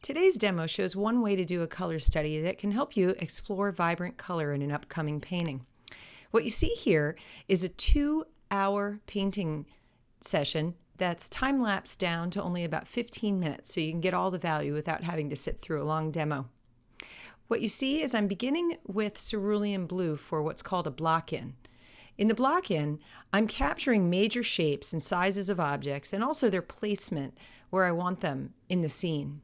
Today's demo shows one way to do a color study that can help you explore vibrant color in an upcoming painting. What you see here is a 2-hour painting session that's time-lapsed down to only about 15 minutes, so you can get all the value without having to sit through a long demo. What you see is I'm beginning with cerulean blue for what's called a block-in. In the block-in, I'm capturing major shapes and sizes of objects and also their placement where I want them in the scene.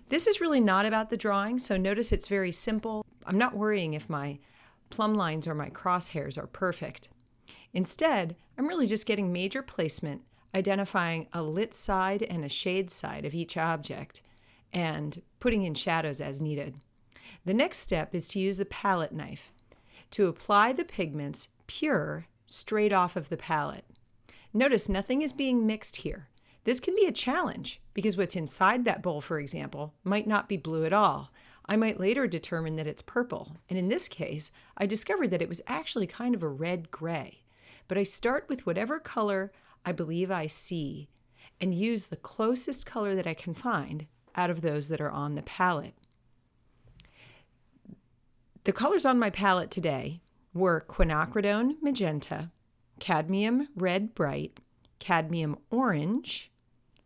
This is really not about the drawing, so notice it's very simple. I'm not worrying if my plumb lines or my crosshairs are perfect. Instead, I'm really just getting major placement, identifying a lit side and a shade side of each object, and putting in shadows as needed. The next step is to use the palette knife to apply the pigments pure straight off of the palette. Notice nothing is being mixed here. This can be a challenge because what's inside that bowl, for example, might not be blue at all. I might later determine that it's purple, and in this case, I discovered that it was actually kind of a red-gray. But I start with whatever color I believe I see and use the closest color that I can find out of those that are on the palette. The colors on my palette today were quinacridone magenta, cadmium red bright, cadmium orange,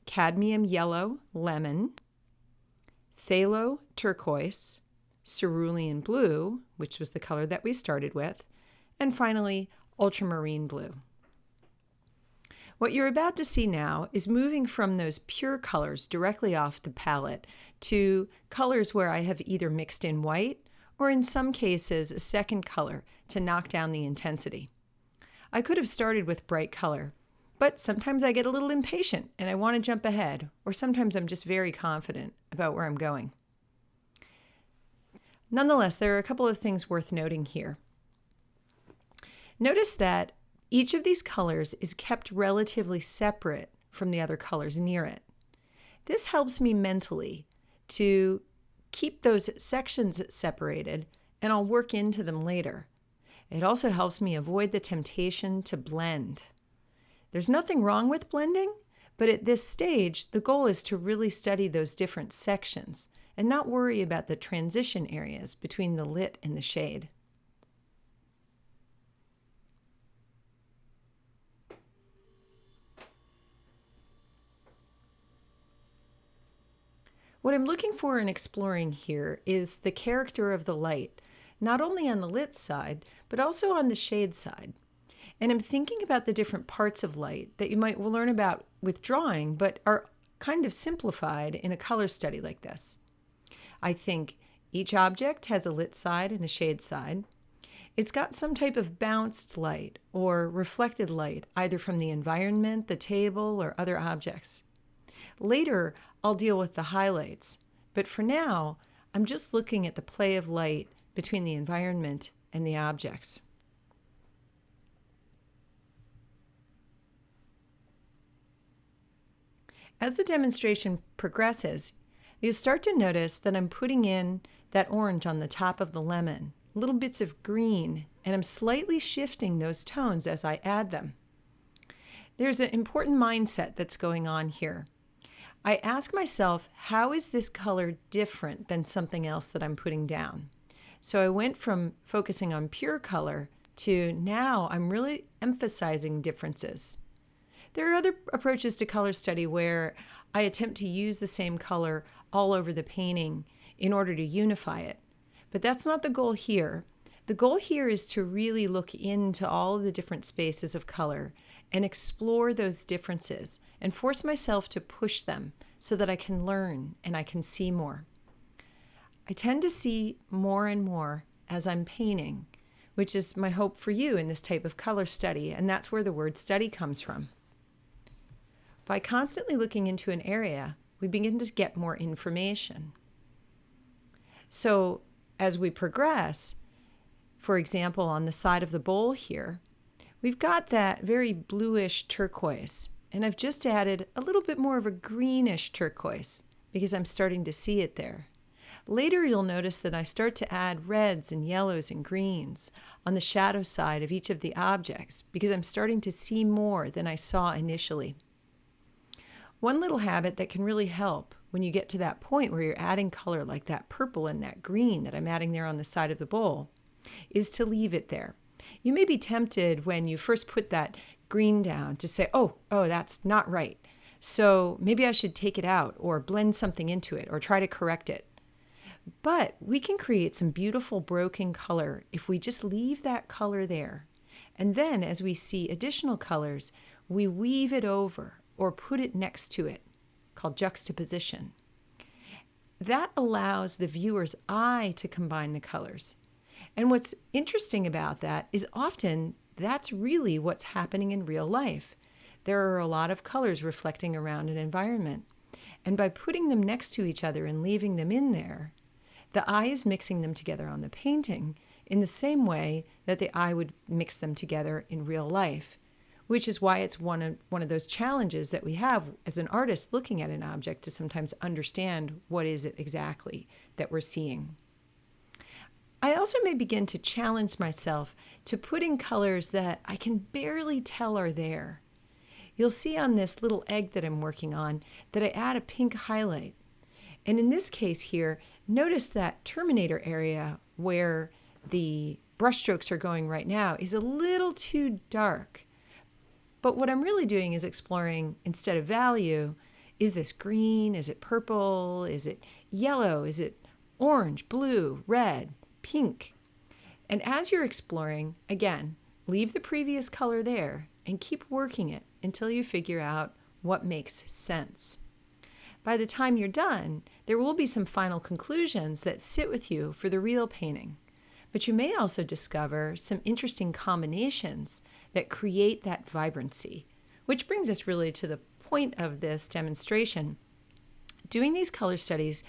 cadmium yellow lemon, phthalo turquoise, cerulean blue, which was the color that we started with, and finally ultramarine blue. What you're about to see now is moving from those pure colors directly off the palette to colors where I have either mixed in white or in some cases a second color to knock down the intensity. I could have started with bright color, but sometimes I get a little impatient and I want to jump ahead, or sometimes I'm just very confident about where I'm going. Nonetheless, there are a couple of things worth noting here. Notice that each of these colors is kept relatively separate from the other colors near it. This helps me mentally to keep those sections separated, and I'll work into them later. It also helps me avoid the temptation to blend. There's nothing wrong with blending, but at this stage, the goal is to really study those different sections and not worry about the transition areas between the lit and the shade. What I'm looking for and exploring here is the character of the light, not only on the lit side, but also on the shade side. And I'm thinking about the different parts of light that you might learn about with drawing, but are kind of simplified in a color study like this. I think each object has a lit side and a shade side. It's got some type of bounced light or reflected light, either from the environment, the table, or other objects. Later, I'll deal with the highlights, but for now, I'm just looking at the play of light between the environment and the objects. As the demonstration progresses, you'll start to notice that I'm putting in that orange on the top of the lemon, little bits of green, and I'm slightly shifting those tones as I add them. There's an important mindset that's going on here. I ask myself, how is this color different than something else that I'm putting down? So I went from focusing on pure color to now I'm really emphasizing differences. There are other approaches to color study where I attempt to use the same color all over the painting in order to unify it. But that's not the goal here. The goal here is to really look into all of the different spaces of color and explore those differences and force myself to push them so that I can learn and I can see more. I tend to see more and more as I'm painting, which is my hope for you in this type of color study, and that's where the word study comes from. By constantly looking into an area, we begin to get more information. So as we progress, for example, on the side of the bowl here, we've got that very bluish turquoise, and I've just added a little bit more of a greenish turquoise because I'm starting to see it there. Later, you'll notice that I start to add reds and yellows and greens on the shadow side of each of the objects because I'm starting to see more than I saw initially. One little habit that can really help when you get to that point where you're adding color like that purple and that green that I'm adding there on the side of the bowl is to leave it there. You may be tempted when you first put that green down to say, oh, that's not right. So maybe I should take it out or blend something into it or try to correct it. But we can create some beautiful broken color if we just leave that color there. And then as we see additional colors, we weave it over or put it next to it, called juxtaposition. That allows the viewer's eye to combine the colors. And what's interesting about that is often that's really what's happening in real life. There are a lot of colors reflecting around an environment. And by putting them next to each other and leaving them in there, the eye is mixing them together on the painting in the same way that the eye would mix them together in real life, which is why it's one of those challenges that we have as an artist looking at an object to sometimes understand what is it exactly that we're seeing. I also may begin to challenge myself to put in colors that I can barely tell are there. You'll see on this little egg that I'm working on that I add a pink highlight. And in this case here, notice that terminator area where the brushstrokes are going right now is a little too dark. But what I'm really doing is exploring, instead of value, is this green? Is it purple? Is it yellow? Is it orange, blue, red, pink? And as you're exploring, again, leave the previous color there and keep working it until you figure out what makes sense. By the time you're done, there will be some final conclusions that sit with you for the real painting. But you may also discover some interesting combinations that create that vibrancy, which brings us really to the point of this demonstration. Doing these color studies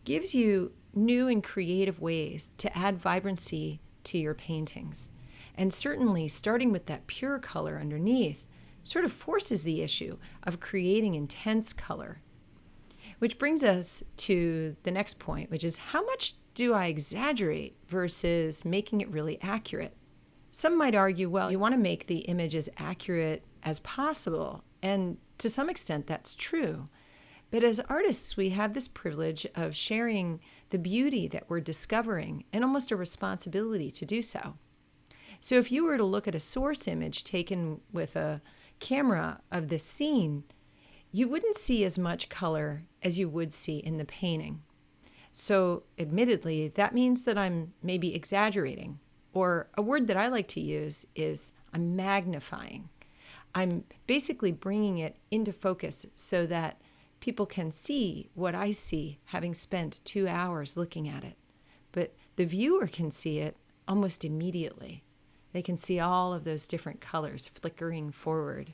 gives you new and creative ways to add vibrancy to your paintings. And certainly starting with that pure color underneath sort of forces the issue of creating intense color. Which brings us to the next point, which is how much do I exaggerate versus making it really accurate? Some might argue, well, you want to make the image as accurate as possible. And to some extent, that's true. But as artists, we have this privilege of sharing the beauty that we're discovering and almost a responsibility to do so. So if you were to look at a source image taken with a camera of this scene, you wouldn't see as much color as you would see in the painting. So admittedly, that means that I'm maybe exaggerating, or a word that I like to use is I'm magnifying. I'm basically bringing it into focus so that people can see what I see having spent 2 hours looking at it. But the viewer can see it almost immediately. They can see all of those different colors flickering forward.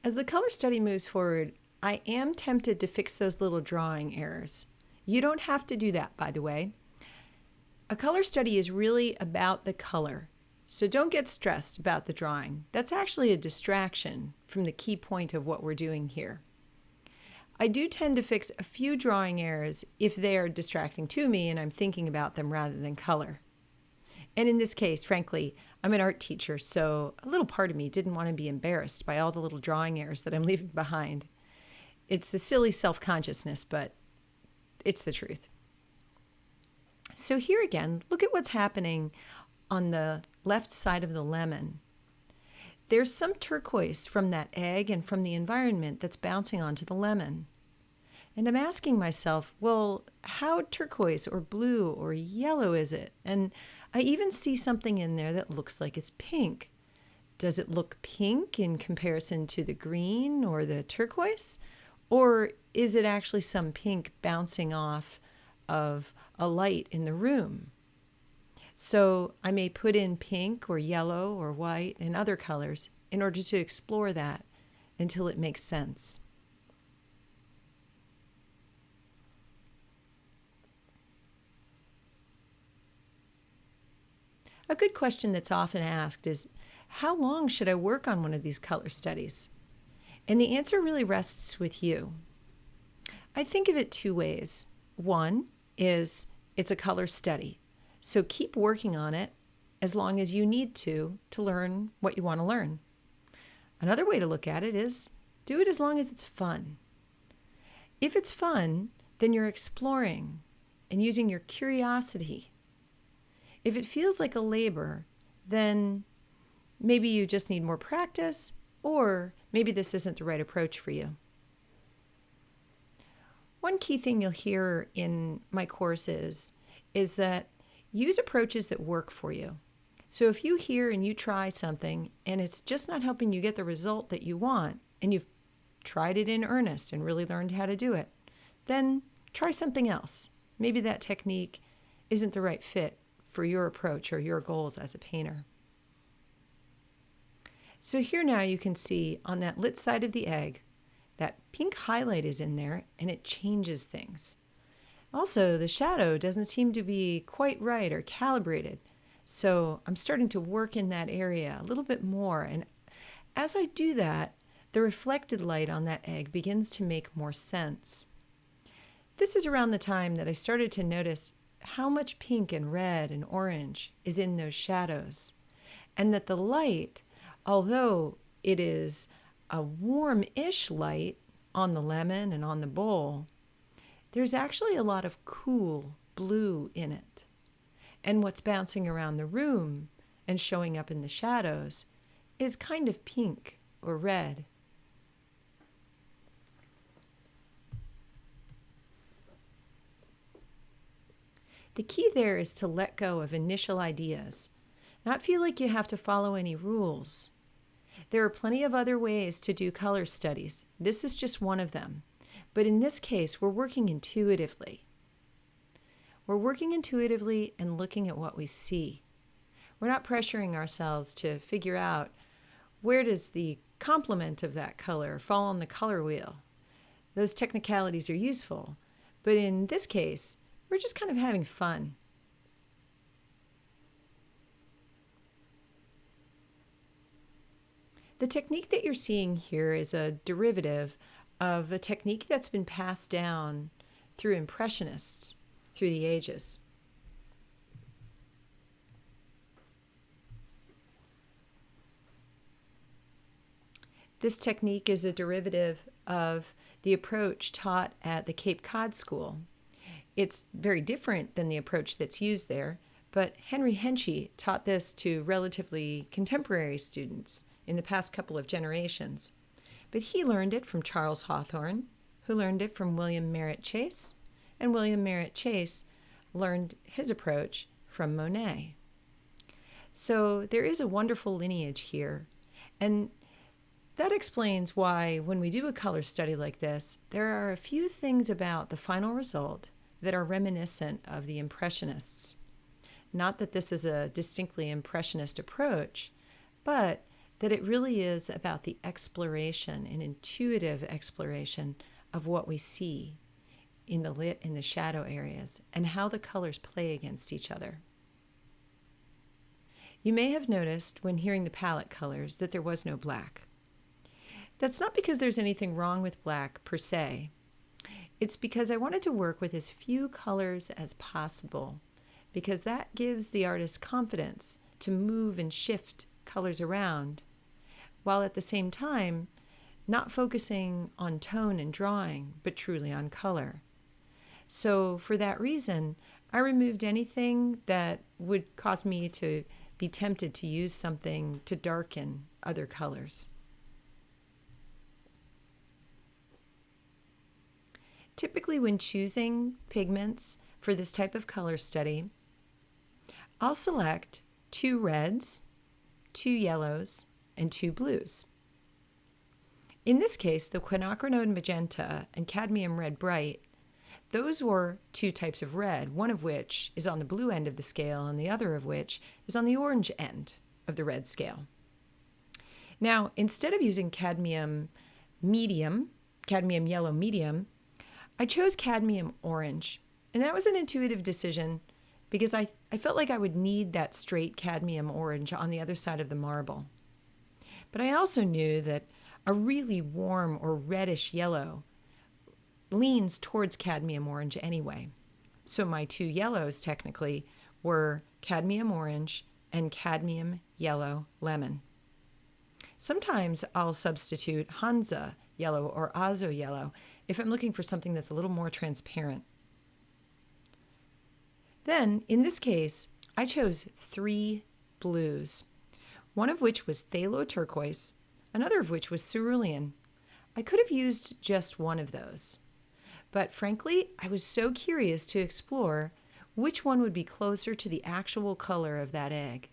As the color study moves forward, I am tempted to fix those little drawing errors. You don't have to do that, by the way. A color study is really about the color, so don't get stressed about the drawing. That's actually a distraction from the key point of what we're doing here. I do tend to fix a few drawing errors if they are distracting to me and I'm thinking about them rather than color. And in this case, frankly, I'm an art teacher, so a little part of me didn't want to be embarrassed by all the little drawing errors that I'm leaving behind. It's a silly self-consciousness, but it's the truth. So here again, look at what's happening on the left side of the lemon. There's some turquoise from that egg and from the environment that's bouncing onto the lemon. And I'm asking myself, well, how turquoise or blue or yellow is it? And I even see something in there that looks like it's pink. Does it look pink in comparison to the green or the turquoise? Or is it actually some pink bouncing off of a light in the room? So I may put in pink or yellow or white and other colors in order to explore that until it makes sense. A good question that's often asked is, how long should I work on one of these color studies? And the answer really rests with you. I think of it two ways. One, is it's a color study. So keep working on it as long as you need to learn what you want to learn. Another way to look at it is do it as long as it's fun. If it's fun, then you're exploring and using your curiosity. If it feels like a labor, then maybe you just need more practice, or maybe this isn't the right approach for you. One key thing you'll hear in my courses is that use approaches that work for you. So if you hear and you try something and it's just not helping you get the result that you want, and you've tried it in earnest and really learned how to do it, then try something else. Maybe that technique isn't the right fit for your approach or your goals as a painter. So here now you can see on that lit side of the egg, that pink highlight is in there and it changes things. Also, the shadow doesn't seem to be quite right or calibrated. So I'm starting to work in that area a little bit more. And as I do that, the reflected light on that egg begins to make more sense. This is around the time that I started to notice how much pink and red and orange is in those shadows, and that the light, although it is a warm-ish light on the lemon and on the bowl, there's actually a lot of cool blue in it. And what's bouncing around the room and showing up in the shadows is kind of pink or red. The key there is to let go of initial ideas, not feel like you have to follow any rules. There are plenty of other ways to do color studies. This is just one of them. But in this case, we're working intuitively. We're working intuitively and looking at what we see. We're not pressuring ourselves to figure out where does the complement of that color fall on the color wheel. Those technicalities are useful, but in this case, we're just kind of having fun. The technique that you're seeing here is a derivative of a technique that's been passed down through Impressionists through the ages. This technique is a derivative of the approach taught at the Cape Cod School. It's very different than the approach that's used there, but Henry Henchy taught this to relatively contemporary students in the past couple of generations. But he learned it from Charles Hawthorne, who learned it from William Merritt Chase, and William Merritt Chase learned his approach from Monet. So there is a wonderful lineage here, and that explains why when we do a color study like this, there are a few things about the final result that are reminiscent of the Impressionists. Not that this is a distinctly Impressionist approach, but that it really is about the exploration and intuitive exploration of what we see in the lit and the shadow areas and how the colors play against each other. You may have noticed when hearing the palette colors that there was no black. That's not because there's anything wrong with black per se. It's because I wanted to work with as few colors as possible, because that gives the artist confidence to move and shift colors around, while at the same time not focusing on tone and drawing, but truly on color. So for that reason, I removed anything that would cause me to be tempted to use something to darken other colors. Typically when choosing pigments for this type of color study, I'll select 2 reds, 2 yellows, and 2 blues. In this case, the quinacridone magenta and cadmium red bright, those were 2 types of red, one of which is on the blue end of the scale and the other of which is on the orange end of the red scale. Now, instead of using cadmium yellow medium, I chose cadmium orange, and that was an intuitive decision because I felt like I would need that straight cadmium orange on the other side of the marble. But I also knew that a really warm or reddish yellow leans towards cadmium orange anyway. So my two yellows technically were cadmium orange and cadmium yellow lemon. Sometimes I'll substitute Hansa yellow or Azo yellow if I'm looking for something that's a little more transparent. Then, in this case, I chose 3 blues, one of which was phthalo turquoise, another of which was cerulean. I could have used just one of those, but frankly, I was so curious to explore which one would be closer to the actual color of that egg.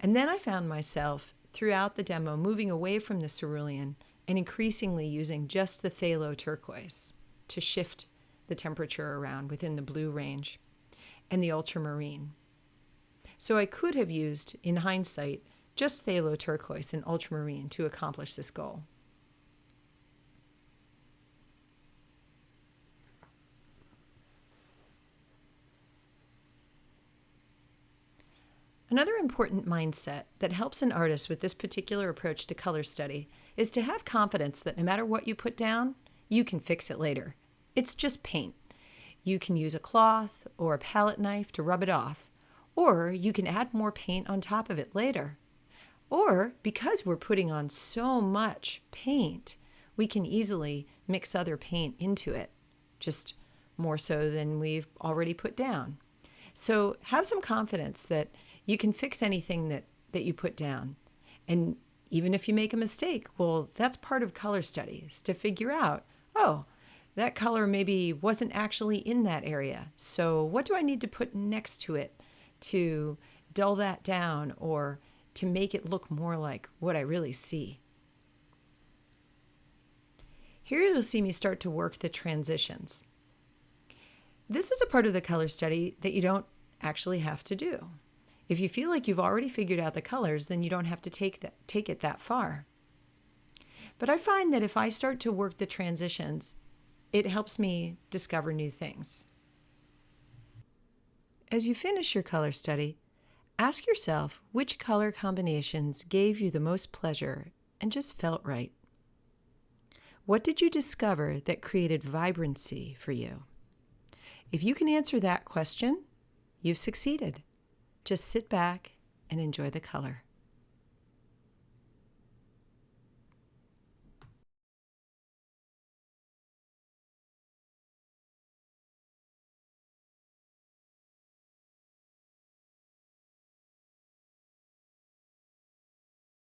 And then I found myself, throughout the demo, moving away from the cerulean and increasingly using just the phthalo turquoise to shift the temperature around within the blue range and the ultramarine. So I could have used, in hindsight, just phthalo turquoise and ultramarine to accomplish this goal. Another important mindset that helps an artist with this particular approach to color study is to have confidence that no matter what you put down, you can fix it later. It's just paint. You can use a cloth or a palette knife to rub it off, or you can add more paint on top of it later. Or, because we're putting on so much paint, we can easily mix other paint into it, just more so than we've already put down. So have some confidence that you can fix anything that you put down. And even if you make a mistake, well, that's part of color studies, to figure out, oh, that color maybe wasn't actually in that area. So what do I need to put next to it to dull that down or to make it look more like what I really see? Here you'll see me start to work the transitions. This is a part of the color study that you don't actually have to do. If you feel like you've already figured out the colors, then you don't have to take it that far. But I find that if I start to work the transitions, it helps me discover new things. As you finish your color study, ask yourself which color combinations gave you the most pleasure and just felt right. What did you discover that created vibrancy for you? If you can answer that question, you've succeeded. Just sit back and enjoy the color.